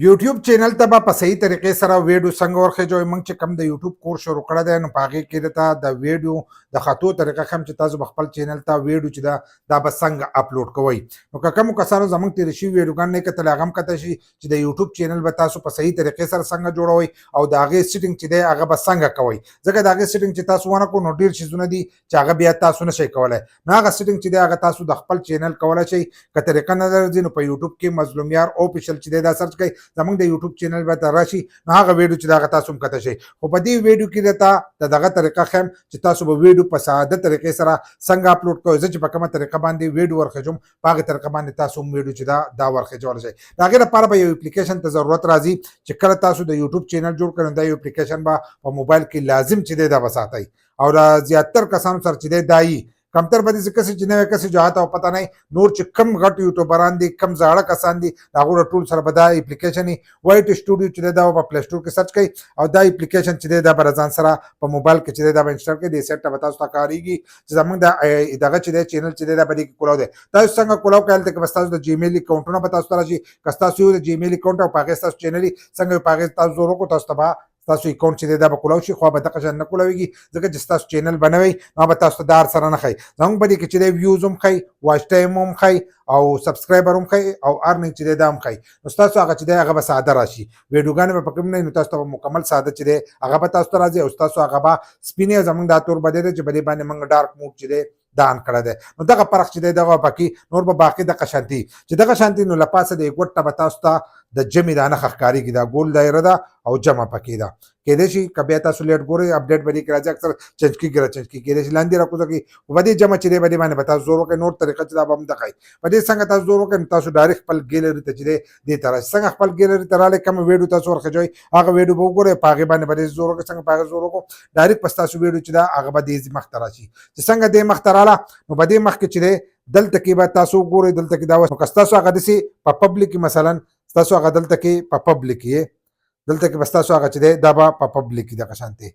YouTube چینل ته به په صحیح طریقې سره ویډیو څنګه ورخېجوئ. موږ چې کوم د YouTube کورس شروع کړی دی نو په هغې کې درته د ویډیو د خطو طریقه ښیم چې تاسو به خپل چینل ته ویډیو چې ده دا به څنګه اپلوډ کوئ. نو که کومو کسانو زموږ تېرې شوي ویډیوګان نه کتلې هغه هم کتلی شي چې د YouTube چینل به تاسو په صحیح طریقې سره څنګه جوړوئ او د هغې سیټینګ چې دی هغه به څنګه کوئ. ځکه د هغې سیټینګ چې تاسو ونه کړو نو ډېر څیزونه دي چې هغه بیا تاسو نه شئ کولی. نو هغه سیټینګ چې دی هغه تاسو د خپل چینل کولی شئ. که طریقه نه درځي نو په YouTube کې مظلوم یار اوفیشل چې دی دا سرچ کړئ. زموږ د YouTube چینل به ته راشي نو هغه ویډیو چې دغه تاسو هم کته شئ. خو په دې ویډیو کې درته د دغه طریقه ښیم چې تاسو به ویډیو په ساده طریقې سره څنګه اپلوډ کوئ. زه چې په کومه طریقه باندې ویډیو ورخېجوم په هغې طریقه باندې تاسو هم ویډیو چې دا ورخېجولی شئ. د هغې لپاره به یو اپلیکیشن ته ضرورت راځي چې کله تاسو د یوټیوب چینل جوړ کړئ نو دا یو اپلیکیشن به په موبایل کې لازم چې دی دا به ساتئ او د زیاتر کسانو سره چې دی دا یي کمتر به داسې کسې چې نوی کسې جهات او پته نه نور چې کم غټ یوټیوبران دي کم زاړه کسان دي د هغو ټول سره به دا اپلیکیشن وایټ سټوډیو چې دی دا په پلی سټور کې سرچ کوئ او دا اپلیکیشن چې دی دا به ځان سره په موبایل کې چې دی دا به انسټال کړئ. دې سیټ ته به تاسو ته کارېږي چې زموږ د دغه چې دی چینل چې دی دا به دې کې کولاو دی. تاسو څنګه کولاو کوئ هلته کې به ستاسو د جیمیل اکاونټونه به تاسو ته راشي. که ستاسو یو د جیمیل اکاونټ او په هغې ستاسو چینل څنګه په هغې تاسو زور وکړو تاسو ته به ستاسو اکاونټ چې دی دا به کولاو شي خو به دغه شان نه کولاویږي ځکه چې ستاسو چینل به نه وي نو به تاسو ته دا هر سره نه ښایي. زموږ په دې کې چې دی ویوز هم ښایي واچ ټایم هم ښایي او سبسکرایبر هم ښایي او ارننګ چې دی دا هم ښایي. نو ستاسو هغه چې دی هغه به ساده راشي. ویډیوګانې به په کوم نه نو تاسو ته به مکمل ساده چې دی هغه به تاسو ته راځي او ستاسو هغه به سپینې زموږ دا تور به دی چې په دې باندې موږ ډارک موډ چې دی دا ان کړی دی. نو دغه فرق چې دی دغه پکې نور به باقي دغه شانتي چې دغه شانتي نو له پاسه د یو ګوټ ته به تاسو ته د جمع دا نښه ښکارېږي دا ګول دایره ده او جمع پکې ده. کېدای شي که بیا تاسو لیټ ګورئ اپډیټ به دې کې راځي اکثر چینج کېږي راچینج کېږي کېدای شي لاندې راکوزه کړي خو په دې جمع چې دی په دې باندې به تاسو زور وکړئ. نور طریقه چې دا به هم دغه وي په دې څنګه تاسو زور وکړئ نو تاسو ډایرکټ خپل ګیلري ته چې دی دې ته راشي. څنګه خپل ګیلري ته راغلی کومه ویډیو تاسو ورخېجوئ هغه ویډیو به وګورئ په هغې باندې به دې زور وکړئ. څنګه په هغې زور وکړو ډایرکټ به ستاسو ویډیو چې ده هغه به دې مخ ته راشي. چې څنګه دې مخ ته راله نو په دې مخ کې چې دی دلته کې به تاسو وګورئ دلته کې دا نو که ستاسو هغه داسې په پبلک کې مثلا ستاسو هغه دلته کې په پبلک کې دلته کې به ستاسو هغه چې دی دا به په پبلک کې دغه شانتې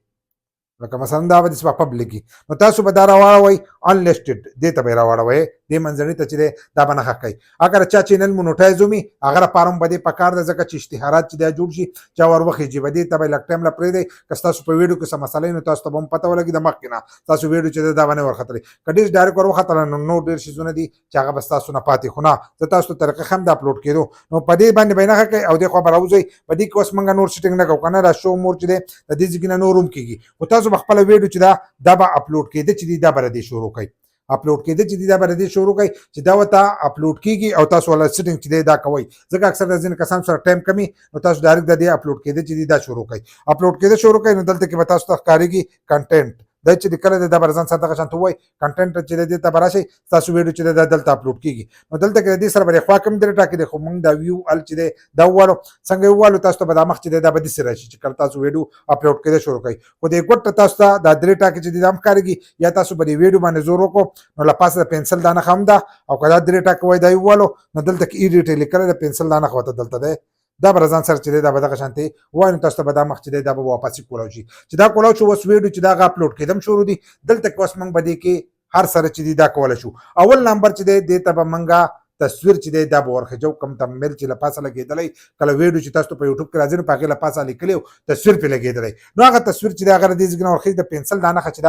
لکه مثلا دا به داسې په پبلک کې نو تاسو به دا راواړوئ انلیسټډ دې ته به یې راواړوئ دې منځني ته چې دی دا به نښه کوي. اگر چا چینل مونوټایز ومي هغه لپاره هم به دې پکار ده ځکه چې اشتهارات چې دا جوړ شي چا ور وخېجي به دې ته به یې لږ ټایم له پرېږدئ. که ستاسو په ویډیو کې څه مسله نو تاسو ته به هم پته ولګي د مخکې نه تاسو ویډیو چې دی دا به نه ورختلی. که ډېر ډایرکټ ور وختله نو نور ډېر څیزونه دي چې هغه به ستاسو نه پاتې خو نه زه تاسو ته طریقه ښیم د اپلوډ کېدو نو په دې باندې به یې نښه کوئ او دې خوا به راوځئ. په دې کې اوس موږ نور سیټینګ نه کوو که نه دا شو مور چې دی د دې ځای نه نور هم کېږي خو تاسو به خپله ویډیو چې دا به اپلوډ کېده چې دی دا به ردې شروع کوئ اپلوډ کېده چې دی دا به ردې شروع کوئ چې دا ورته اپلوډ کېږي او تاسو والا سیټینګ چې دی دا کوئ. ځکه اکثر د ځینې کسانو سره ټایم کمي نو تاسو ډایرکټ د دې اپلوډ کېده چې دی دا شروع کوئ. اپلوډ کېده شروع کوئ نو دلته کې به تاسو ته ښکارېږي کنټینټ دا چې د کله د برزان سره دغه شان ته وای کنټینټ چې د دې ته براشي تاسو ویډیو چې د دلته اپلوډ کیږي نو دلته کې د دې سره بری خوا کوم درې ټاکي د خو موږ دا ویو ال چې دا والو څنګه والو تاسو ته به د مخ چې د بدی سره شي چې کله تاسو ویډیو اپلوډ کړئ شروع کړئ خو د ګټ تاسو ته د درې ټاکي چې د هم کارګي یا تاسو به د ویډیو باندې زور وکړو نو لا پاسه د پنسل دانه خام ده او کله درې ټاکي وای دی والو نو دلته کې ایډیټ لیکل د پنسل دانه خو ته دلته ده دا برزان سره چې دا به دغه شانتي وای نو تاسو ته به دا مخ چې دا به واپس کولاو شي چې دا کولاو شو وس ویډیو چې دا اپلوډ کېدم شروع دي دلته کې اوس موږ به دې کې هر سره چې دا کول شو اول نمبر چې دې ته به منګه تصویر چې دا به ورخجو کم تمل چې لپاسه لګېدلې کله ویډیو چې تاسو په یوټیوب کې راځي نو په هغې لپاسه لیکلی تصویر پې لګېدلی نو هغه تصویر چې هغه د دې ځای نه ورخېږي د پنسل دا نښه چې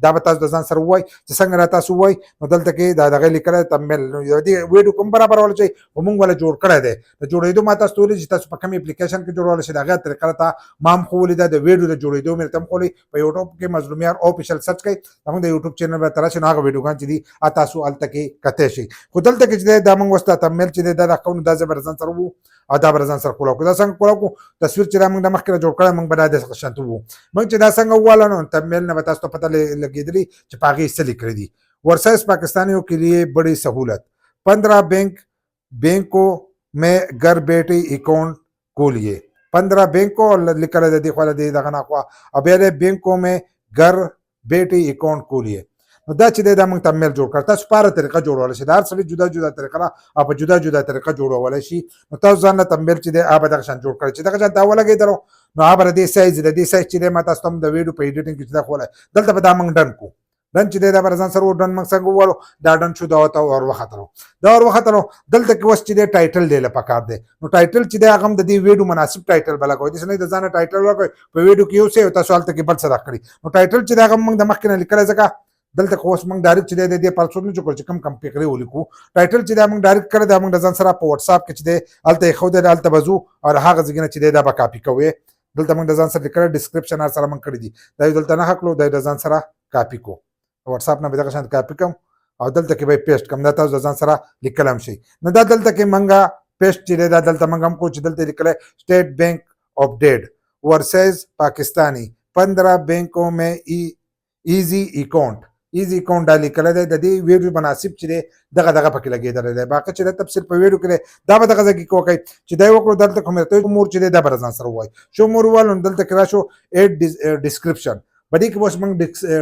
دا به تاسو د ځان سره ووایي چې څنګه را تاسو ووایي نو دلته کې دا دغه لیکلی تمل نو د دې ویډیو کوم برابرول شي خو موږ ولې جوړ کړی دی د جوړېدو ما تاسو ته ویلي چې تاسو په کوم اپلیکیشن کې جوړولی شئ د هغې طریقه راته ما هم ښوولې ده د ویډیو د جوړېدو مې راته هم ښوولې په یوټیوب کې مظلومیار اوفیشل سرچ کړئ زموږ د یوټیوب چینل به ته راشئ نو هغه ویډیوګان چې دي تاسو هلته کې کتی شئ خو دلته کې چې دا موږ اوس دا تمل چې دا راکوو نو دا زه به ځان سره وو او دا به ځان سره کولاو کړو دا څنګه کولاو کړو تصویر چې دا موږ د مخکې نه جوړ کړی موږ به دا داسې شانته وو موږ چې دا څنګه وواله نو تمل نه به تاسو ته پته لګېدلي چې په هغې څه لیکلي دي ورسائز पाकिस्तानियों के लिए बड़ी सहूलत 15 बैंकों में घर बैठे अकाउंट खोलिए 15 बैंकों लिखा है देखो दगा नाखवा अब यार बैंकों में घर बैठे अकाउंट खोलिए نو دا چې دا موږ تمل جوړ کړ تاسو په طریقه جوړول شي دا هر څه جدا جدا طریقه او په جدا جدا طریقه جوړول شي نو تاسو ځان تمل چې دا به دغه شان جوړ کړئ چې دغه شان دا ولګېدلو نو هغه د دې سایز چې ما تاسو ته د ویډیو په ایډیټینګ کې دا خوله دلته به دا موږ ډن کو ډن چې دی دا به ځان سره ډن موږ څنګه ووالو دا ډن شو دا ورته ور وختلو دلته کې اوس چې دی ټایټل دی له پکار دی نو ټایټل چې دی هغه هم د دې ویډیو مناسب ټایټل به لګوئ داسې نه د ځانه ټایټل ورکوئ په ویډیو کې یو څه او تاسو هلته کې بل څه راکړي نو ټایټل چې دی هغه موږ د مخکې نه لیکلی ځکه دلته خو اوس موږ ډایرکټ چې دی د دې پالسود نه چکو چې کم فکرې ولیکو ټایټل چې دا موږ ډایرکټ کړی دا موږ د ځان سره په واتس اپ کې چې دی هلته یې ښودی هلته به ځو او هغه ځای نه چې دی دا به کاپي کوئ دلته موږ د ځان سره لیکلی ډسکرپشن هر سره موږ کړي دي دا یې دلته نه کړو دا یې د ځان سره کاپي کو واتس اپ نه به دغه شان کاپي کوم او دلته کې به پیسټ کوم دا تاسو د ځان سره لیکل هم شي نو دا دلته کې موږ پیسټ چې دی دا دلته موږ هم کو چې دلته لیکلی State Bank of dead versus Pakistani 15 बैंकों में इजी अकाउंट دا لیکل دی د دې ویډیو مناسب چې دی دغه پکې لګېدلی دی باقي چې د تفصیل په ویډیو کې دی دا به دغه ځای کې کوکئ چې دا یې وکړو دلته کوم مور چې دی دا به ځان سره ووایي شو مور ووالو نو دلته کې راشو ایډ ډسکرپشن په دې کې به اوس موږ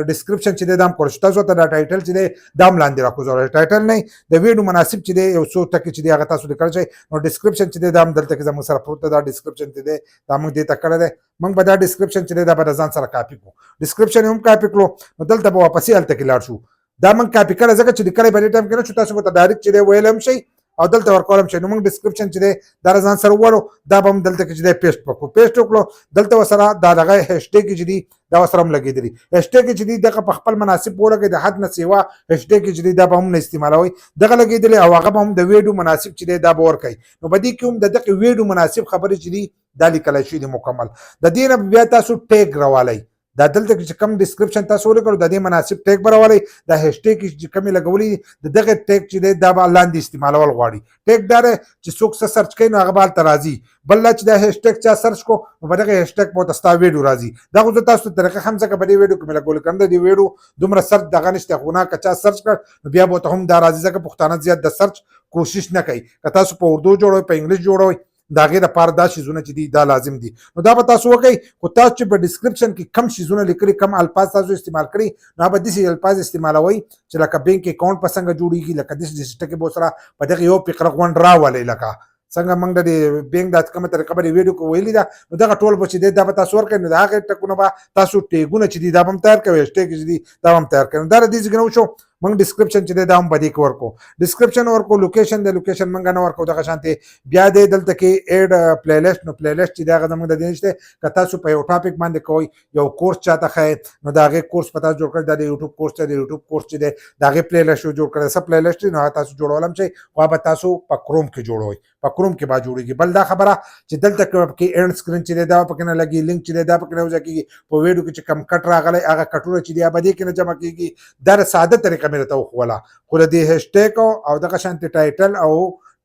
ډسکرپشن چې دی دا هم کولی شو تاسو ته دا ټایټل چې دی دا هم لاندې راکوزولی ټایټل نه د ویډیو مناسب چې دی یو څو ټکي چې دی هغه تاسو لیکلی شئ نو ډسکرپشن چې دی دا هم دلته کې زموږ سره پروت دی دا ډسکرپشن چې دی دا موږ دې ته کړی دی موږ به دا ډسکرپشن چې دی دا به د ځان سره کاپي کړو ډسکرپشن یې هم کاپي کړو نو دلته به واپسې هلته کې لاړ شو دا موږ کاپي کړی ځکه چې لیکلی په دې ټایم کې نه شو تاسو به ته ډایرکټ چې دی ویلی هم شئ او دلته ورکول هم شي نو موږ ډسکرپشن چې دی دا ځان سره ووالو دا به هم دلته کې چې دی پیسټ وکړو پیسټ وکړو دلته ورسره دا دغه هیشټیګ چې دي دا ورسره هم لګېدلي هیشټیګ چې دي دغه په خپل مناسب ولګئ د حد نه سیوا هیشټیګ چې دي دا به هم نه استعمالوئ دغه لګېدلي او هغه به هم د ویډیو مناسب چې دی دا به ورکوئ نو په دې کې هم د دغې ویډیو مناسب خبرې چې دي دا لیکلی شوي دي مکمل د دې نه بیا تاسو ټیګ راوالی دا دلته چې کوم ډسکرپشن تاسو ولیکلو د دې مناسب ټیګ به راولئ دا هیشټیګ چې کومې لګولي د دغې ټیګ چې دی دا به لاندې استعمالول غواړي ټیګ دا دی چې څوک څه سرچ کوي نو هغه به هلته راځي بل دا چې دا هیشټیګ چا سرچ کو نو په دغه هیشټیګ به ورته ستا ویډیو راځي دا خو زه تاسو ته طریقه هم ځکه په دې ویډیو کې مې لګولې که نه د دې ویډیو دومره سرچ دغه نشته خو نه که چا سرچ کړ نو بیا به ورته هم دا راځي ځکه پښتانه زیات د سرچ کوشش نه کوي که تاسو په اردو جوړوئ په انګلیش جوړوئ د هغې دپاره دا شیزونه چې دي دا لازم دي نو دا به تاسو وکئ خو تاسو چې په ډسکرپشن کې کم شیزونه لیکلي کم الفاظ تاسو استعمال کړي نو هغه به داسې الفاظ استعمالوئ چې لکه بینک اکاونټ په څنګه جوړېږي لکه داسې ټکي به ورسره په دغې یو فقره غونډ راولئ لکه څنګه موږ د بینک دا کومه طریقه به د ویډیو کې ویلي ده نو دغه ټول به چې دی دا به تاسو ورکړئ نو د هغې ټکونه به تاسو ټیګونه چې دي دا به هم تیار کوئ هیشټیګ چې دي دا به هم تیار کوئ نو دا د دې ځای نه وشو موږ ډسکرپشن چې دی دا هم په دې کې ورکو ډسکرپشن ورکو لوکیشن د لوکیشن موږ نه ورکو دغه شانتې بیا دی دلته کې ایډ پلی لیسټ نو پلی لیسټ چې دی هغه زموږ د دې نشته که تاسو په یو ټاپک باندې کوئ یو کورس چاته ښایي نو د هغې کورس په تاسو جوړ کړئ دا د یوټیوب کورس دی د یوټیوب کورس چې دی د هغې پلی لیسټ جوړ کړئ څه پلی لیسټ دی نو هغه تاسو جوړول هم شئ خو هغه به تاسو په کروم کې جوړوئ په کروم کې به جوړېږي بل دا خبره چې دلته کې اینډ سکرین چې دی دا پکې نه لګي لینک چې دی دا پکې نه وضع کېږي په ویډیو کې چې کم کټ راغلی هغه کټونه چې دی هغه به دې کې نه جمع کېږي دا د ساده طریقه مې درته وښوله خو د دې هیشټیګ او دغه شانتې ټایټل او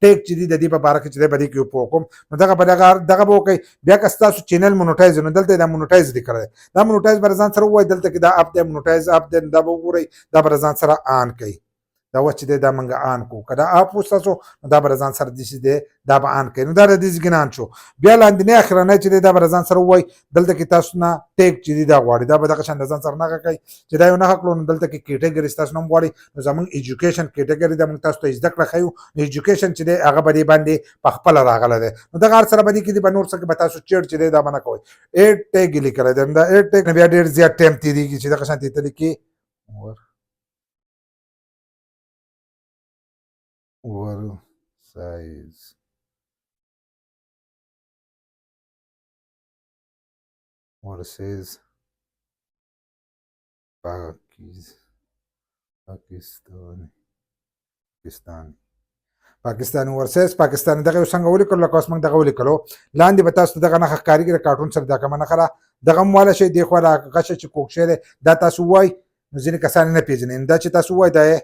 ټیګ چې دي د دې په باره کې چې دی به دې کې پوه کوم نو دغه به وکئ بیا که ستاسو چینل مونوټایز نو دلته دا مونوټایز لیکلی دی دا مونوټایز به ځان سره ووایي دلته کې دا اپ دی مونوټایز اپ دی دا به وګورئ دا به ځان سره آن کوي دا اوس چې دی دا موږ آن کړو که دا اپ اوس تاسو نو دا به ځان سره داسې دی دا به آن کوي نو دا د دې ځای نه آن شو بیا لاندنی اخرنی چې دی دا به ځان سره ووایي دلته کې تاسو نه ټیګ چې دی دا غواړي دا به دغه شان د ځان سره نښه کوي چې دا یو نښه کړو نو دلته کې کیټګري ستاسو نه هم غواړي نو زموږ ایجوکیشن کیټګري دا موږ تاسو ته زده کړه ښیو نو ایجوکیشن چې دی هغه به دې باندې په خپله راغلی دی نو دغه هر سره به دې کې دي به نور څه کې به تاسو چیټ چې دی دا به نه کوئ ایډ ټیګ یې لیکلی دی دا ایډ ټیګ نه بیا ډېر زیات ټایم تېرېږي چې دغه شانتې ته لیکي size versus پاکستاني ورسز پاکستاني دغه څنګه ولیکلو لکه اوس موږ دغه ولیکلو لاندې به تاسو دغه نښه ښکارېږي د کارټون سره دا کومه نښه ده دغه هم واله شئ دې خوا هغه شی چې کوږ شی دی دا تاسو ووایئ نو ځینې کسان یې نه پېژني دا چې تاسو ووایئ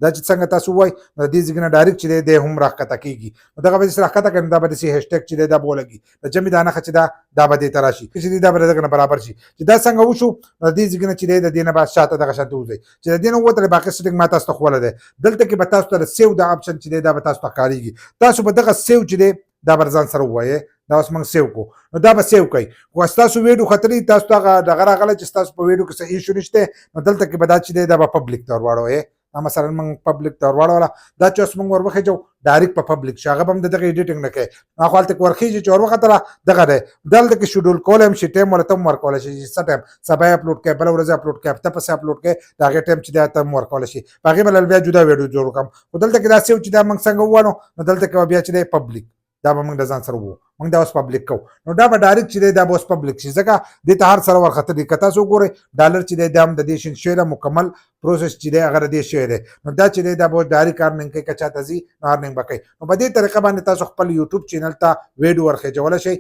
دا چې څنګه تاسو وایي نو د دې ځای نه ډایرکټ چې دی هم راښکته کېږي نو دغه به داسې راښکته کړي نو دا به داسې هیشټیګ چې دی دا به ولګي د جمع دا نښه چې دا به دې ته راشي چې دی دا به دغه نه برابر شي چې دا څنګه وشو نو د دې ځای نه چې دی د دې نه به شاته دغه شانته وځئ چې د دې نه ووتلی باقي سیټینګ ما تاسو ته ښوولی دی دلته کې به تاسو ته د سیو دا آپشن چې دی دا به تاسو ته ښکارېږي تاسو به دغه سیو چې دی دا به ځان سره ووایئ دا اوس موږ سیو کړو نو دا به سیو کوئ خو ستاسو ویډیو ختلی تاسو ته هغه دغه راغلی چې ستاسو په ویډیو کې څه ایشو نشته نو دلته کې به دا چې دی دا به پبلیک ته ور واړوئ دا مثلا موږ پبلک ته ورواړوله دا چې اوس موږ ور وخېجو ډایرکټ په پبلک شي هغه به هم د دغه ایډیټینګ نه کوي هغه هلته کې ورخېږي چې ور وختله دغه دی دلته کې شیډول کولی هم شي ټایم ورته هم ورکولی شي چې څه ټایم سبا یې اپلوډ کوي بله ورځ یې اپلوډ کوي هفته پسې اپلوډ کوي د هغې ټایم چې دی ته هم ورکولی شي په هغې به بیا جدا ویډیو جوړ کړم خو دلته کې داسې و چې دا موږ څنګه ووالو نو دلته کې به بیا چې دی پبلک دا به موږ د ځان سره وو موږ دا اوس پبلک کوو نو دا به ډایرکټ چې دی دا به اوس پبلک شي ځکه دې ته هر سره ورختلی که تاسو وګورئ ډالر چې دی دا هم د دې شین شوی ده مکمل پروسس چې دی هغه د دې شوی دی نو دا چې دی دا به اوس ډایرکټ ارننګ کوي که چاته ځي نو ارننګ به کوي نو په دې طریقه باندې تاسو خپل یوټیوب چینل ته ویډیو ورخېجولی شئ